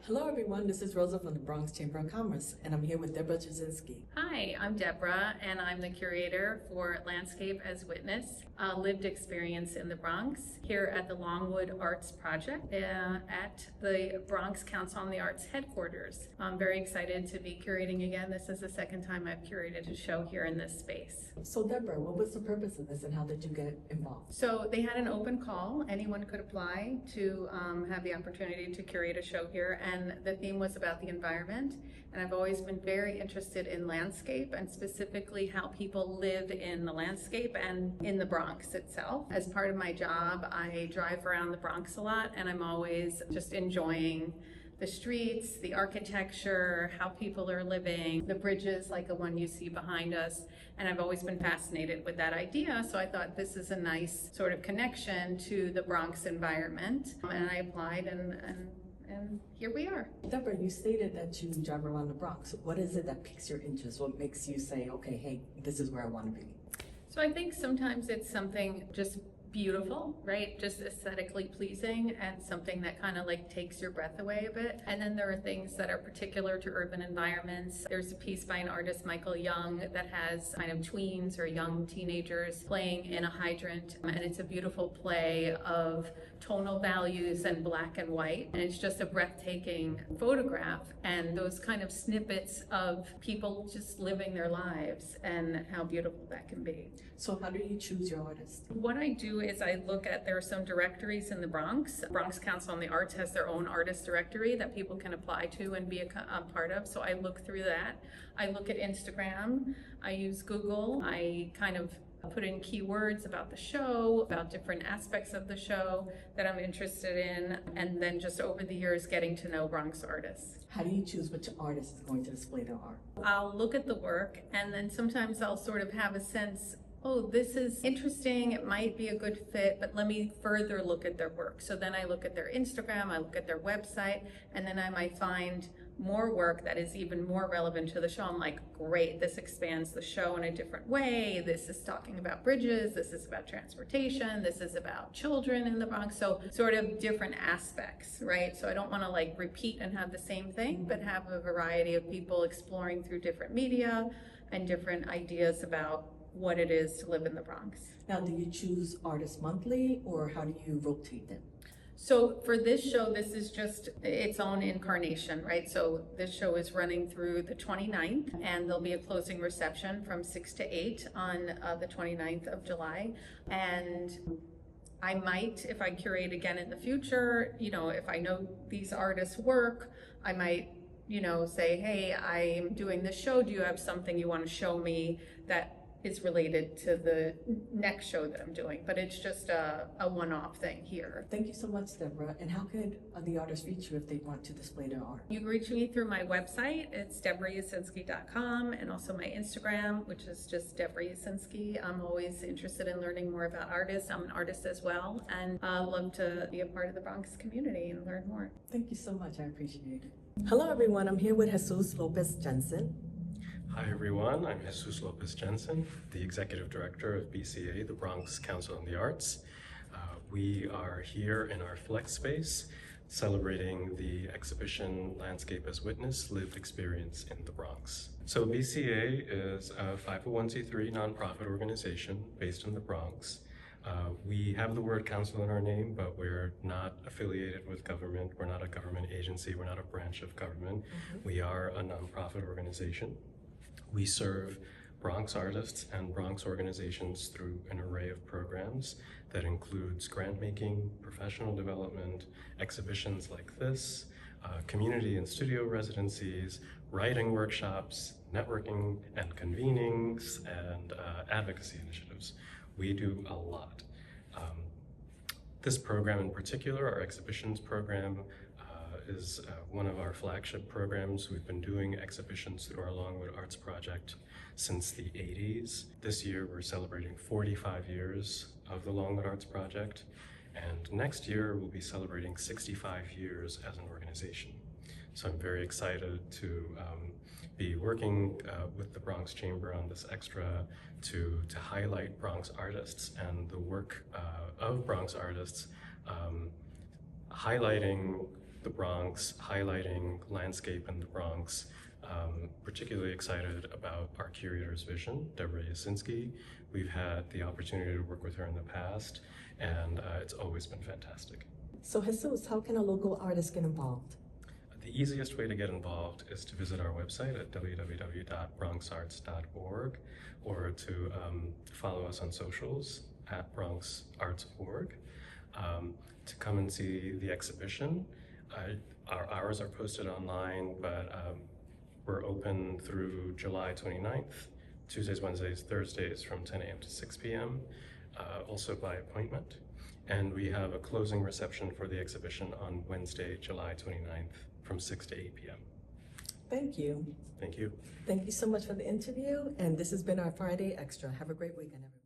Hello everyone, this is Rosa from the Bronx Chamber of Commerce, and I'm here with Deborah Jasinski. Hi, I'm Deborah, and I'm the curator for Landscape as Witness, a lived experience in the Bronx, here at the Longwood Arts Project at the Bronx Council on the Arts headquarters. I'm very excited to be curating again. This is the second time I've curated a show here in this space. So Deborah, what was the purpose of this and how did you get involved? So they had an open call. Anyone could apply to have the opportunity to curate a show here, and the theme was about the environment. And I've always been very interested in landscape and specifically how people live in the landscape and in the Bronx itself. As part of my job, I drive around the Bronx a lot, and I'm always just enjoying the streets, the architecture, how people are living, the bridges like the one you see behind us. And I've always been fascinated with that idea. So I thought this is a nice sort of connection to the Bronx environment. And I applied and here we are. Deborah, you stated that you drive around the Bronx. What is it that piques your interest? What makes you say, okay, hey, this is where I want to be? So I think sometimes it's something just beautiful, right? Just aesthetically pleasing and something that kind of like takes your breath away a bit. And then there are things that are particular to urban environments. There's a piece by an artist, Michael Young, that has kind of tweens or young teenagers playing in a hydrant. And it's a beautiful play of tonal values and black and white. And it's just a breathtaking photograph. And those kind of snippets of people just living their lives and how beautiful that can be. So how do you choose your artist? What I do is I look at, there are some directories in the Bronx. Bronx Council on the Arts has their own artist directory that people can apply to and be a part of. So I look through that. I look at Instagram. I use Google. I kind of put in keywords about the show, about different aspects of the show that I'm interested in, and then just over the years getting to know Bronx artists. How do you choose which artist is going to display their art? I'll look at the work, and then sometimes I'll sort of have a sense, oh, this is interesting, it might be a good fit, but let me further look at their work. So then I look at their Instagram, I look at their website, and then I might find more work that is even more relevant to the show. I'm like, great, this expands the show in a different way. This is talking about bridges, this is about transportation, this is about children in the Bronx. So sort of different aspects, right? So I don't want to like repeat and have the same thing, but have a variety of people exploring through different media and different ideas about what it is to live in the Bronx. Now, do you choose artists monthly or how do you rotate them? So for this show, this is just its own incarnation, right? So this show is running through the 29th, and there'll be a closing reception from 6 to 8 on the 29th of July. And I might, if I curate again in the future, you know, if I know these artists' work, I might, you know, say, hey, I'm doing this show. Do you have something you want to show me that is related to the next show that I'm doing? But it's just a one-off thing here. Thank you so much, Deborah. And how could the artists reach you if they want to display their art? You can reach me through my website. It's deborahjasinski.com, and also my Instagram, which is just Deborah Jasinski. I'm always interested in learning more about artists. I'm an artist as well, and I love to be a part of the Bronx community and learn more. Thank you so much. I appreciate it. Hello, everyone. I'm here with Jesus Lopez Jensen. Hi everyone, I'm Jesus Lopez Jensen, the Executive Director of BCA, the Bronx Council on the Arts. We are here in our flex space celebrating the exhibition Landscape as Witness, Lived Experience in the Bronx. So BCA is a 501c3 nonprofit organization based in the Bronx. We have the word council in our name, but we're not affiliated with government. We're not a government agency. We're not a branch of government. We are a nonprofit organization. We serve Bronx artists and Bronx organizations through an array of programs that includes grant making, professional development, exhibitions like this, community and studio residencies, writing workshops, networking and convenings, and advocacy initiatives. We do a lot. This program in particular, our exhibitions program, is one of our flagship programs. We've been doing exhibitions through our Longwood Arts Project since the 80s. This year we're celebrating 45 years of the Longwood Arts Project, and next year we'll be celebrating 65 years as an organization. So I'm very excited to be working with the Bronx Chamber on this extra to highlight Bronx artists and the work of Bronx artists, highlighting the Bronx, highlighting landscape in the Bronx. Particularly excited about our curator's vision, Deborah Yasinski. We've had the opportunity to work with her in the past, and it's always been fantastic. So Jesus, how can a local artist get involved? The easiest way to get involved is to visit our website at www.bronxarts.org, or to follow us on socials at BronxArtsOrg. To come and see the exhibition. Our hours are posted online, but we're open through July 29th, Tuesdays, Wednesdays, Thursdays from 10 a.m. to 6 p.m., also by appointment. And we have a closing reception for the exhibition on Wednesday, July 29th from 6 to 8 p.m. Thank you. Thank you. Thank you so much for the interview, and this has been our Friday Extra. Have a great weekend, everyone.